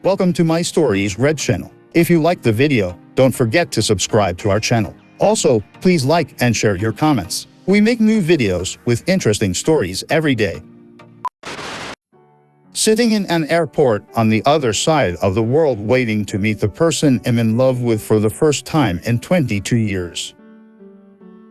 Welcome to my stories red channel. If you liked the video, don't forget to subscribe to our channel. Also, please like and share your comments. We make new videos with interesting stories every day. Sitting in an airport on the other side of the world waiting to meet the person I'm in love with for the first time in 22 years.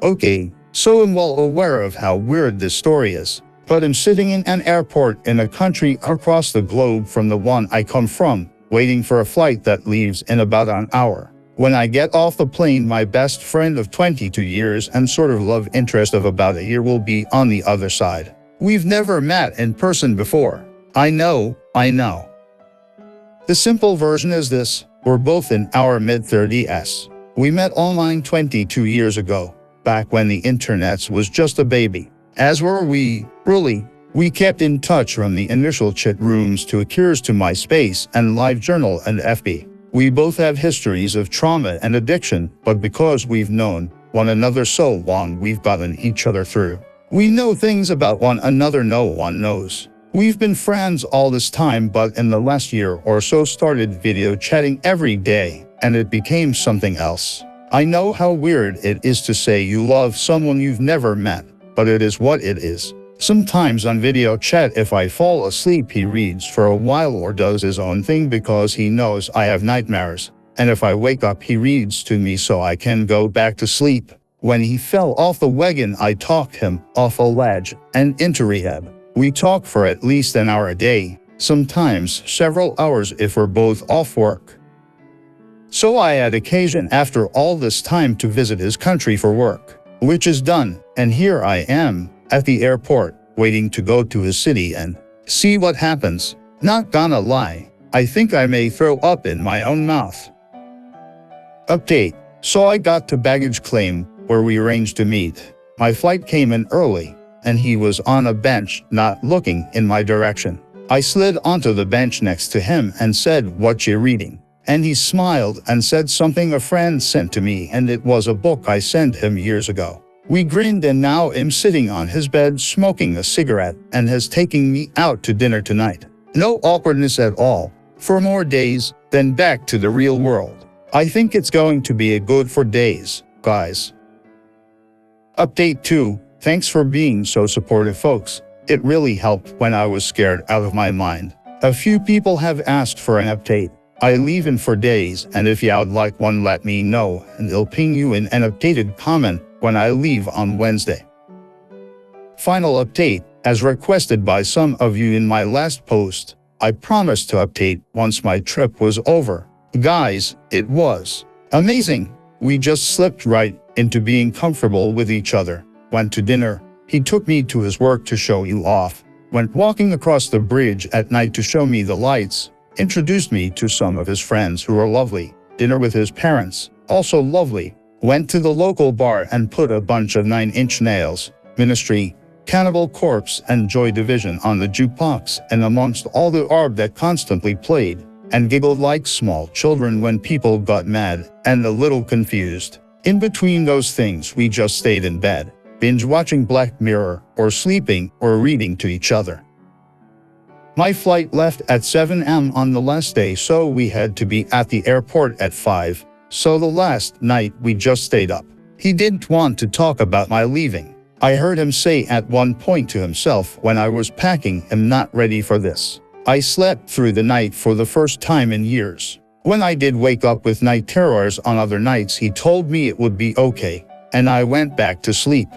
Okay, so I'm well aware of how weird this story is, but I'm sitting in an airport in a country across the globe from the one I come from, waiting for a flight that leaves in about an hour. When I get off the plane, my best friend of 22 years and sort of love interest of about a year will be on the other side. We've never met in person before. I know. The simple version is this: we're both in our mid-30s. We met online 22 years ago, back when the internet was just a baby. As were we, really. We kept in touch from the initial chat rooms to Akira's to MySpace and LiveJournal and FB. We both have histories of trauma and addiction, but because we've known one another so long, we've gotten each other through. We know things about one another no one knows. We've been friends all this time, but in the last year or so started video chatting every day, and it became something else. I know how weird it is to say you love someone you've never met, but it is what it is. Sometimes on video chat, if I fall asleep, he reads for a while or does his own thing because he knows I have nightmares. And if I wake up, he reads to me so I can go back to sleep. When he fell off the wagon, I talked him off a ledge and into rehab. We talk for at least an hour a day, sometimes several hours if we're both off work. So I had occasion after all this time to visit his country for work, which is done, and here I am at the airport waiting to go to his city and see what happens. Not gonna lie, I think I may throw up in my own mouth. Update. So I got to baggage claim, where we arranged to meet. My flight came in early, and he was on a bench not looking in my direction. I slid onto the bench next to him and said, "What you reading?" And he smiled and said something a friend sent to me, and it was a book I sent him years ago. We grinned, and now I'm sitting on his bed smoking a cigarette and has taken me out to dinner tonight. No awkwardness at all. For more days, then back to the real world. I think it's going to be a good 4 days, guys. Update 2. Thanks for being so supportive, folks. It really helped when I was scared out of my mind. A few people have asked for an update. I leave in 4 days, and if you'd like one, let me know, and I'll ping you in an updated comment when I leave on Wednesday. Final update. As requested by some of you in my last post, I promised to update once my trip was over. Guys, it was amazing. We just slipped right into being comfortable with each other. Went to dinner. He took me to his work to show you off. Went walking across the bridge at night to show me the lights. Introduced me to some of his friends who are lovely. Dinner with his parents, also lovely. Went to the local bar and put a bunch of 9 Inch Nails, Ministry, Cannibal Corpse and Joy Division on the jukebox, and amongst all the arb that constantly played, and giggled like small children when people got mad and a little confused. In between those things, we just stayed in bed, binge watching Black Mirror, or sleeping, or reading to each other. My flight left at 7 a.m. on the last day, so we had to be at the airport at 5. So the last night we just stayed up. He didn't want to talk about my leaving. I heard him say at one point to himself when I was packing, "I'm not ready for this." I slept through the night for the first time in years. When I did wake up with night terrors on other nights, he told me it would be okay, and I went back to sleep.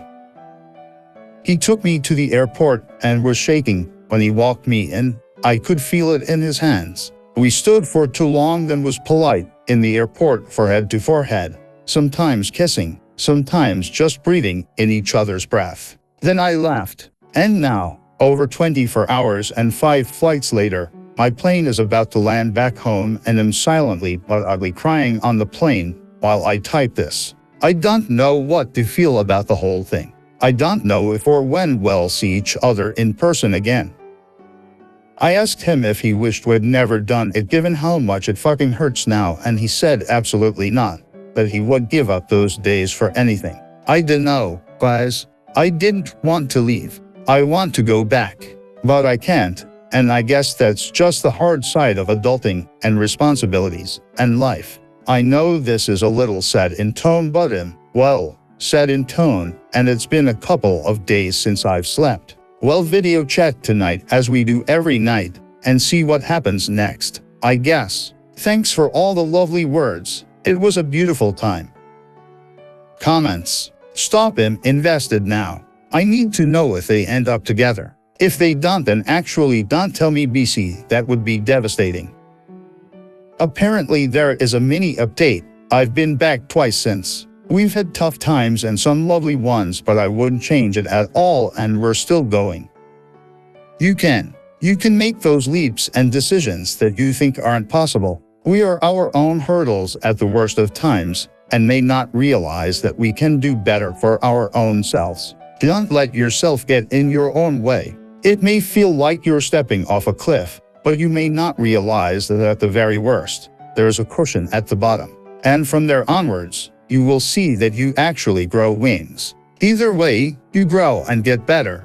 He took me to the airport and was shaking when he walked me in. I could feel it in his hands. We stood for too long, then was polite in the airport, forehead to forehead, sometimes kissing, sometimes just breathing in each other's breath. Then I laughed. And now, over 24 hours and 5 flights later, my plane is about to land back home, and I'm silently but ugly crying on the plane while I type this. I don't know what to feel about the whole thing. I don't know if or when we'll see each other in person again. I asked him if he wished we'd never done it given how much it fucking hurts now, and he said absolutely not, that he would give up those days for anything. I don't know, guys. I didn't want to leave. I want to go back, but I can't, And I guess that's just the hard side of adulting and responsibilities and life. I know this is a little set in tone, but well, set in tone, and it's been a couple of days since I've slept. Well, video chat tonight as we do every night, and see what happens next, I guess. Thanks for all the lovely words. It was a beautiful time. Comments. Stop him, invested now. I need to know if they end up together. If they don't, then actually don't tell me, BC, that would be devastating. Apparently there is a mini update. I've been back twice since. We've had tough times and some lovely ones, but I wouldn't change it at all, and we're still going. You can make those leaps and decisions that you think aren't possible. We are our own hurdles at the worst of times, and may not realize that we can do better for our own selves. Don't let yourself get in your own way. It may feel like you're stepping off a cliff, but you may not realize that at the very worst, there's a cushion at the bottom. And from there onwards, you will see that you actually grow wings. Either way, you grow and get better.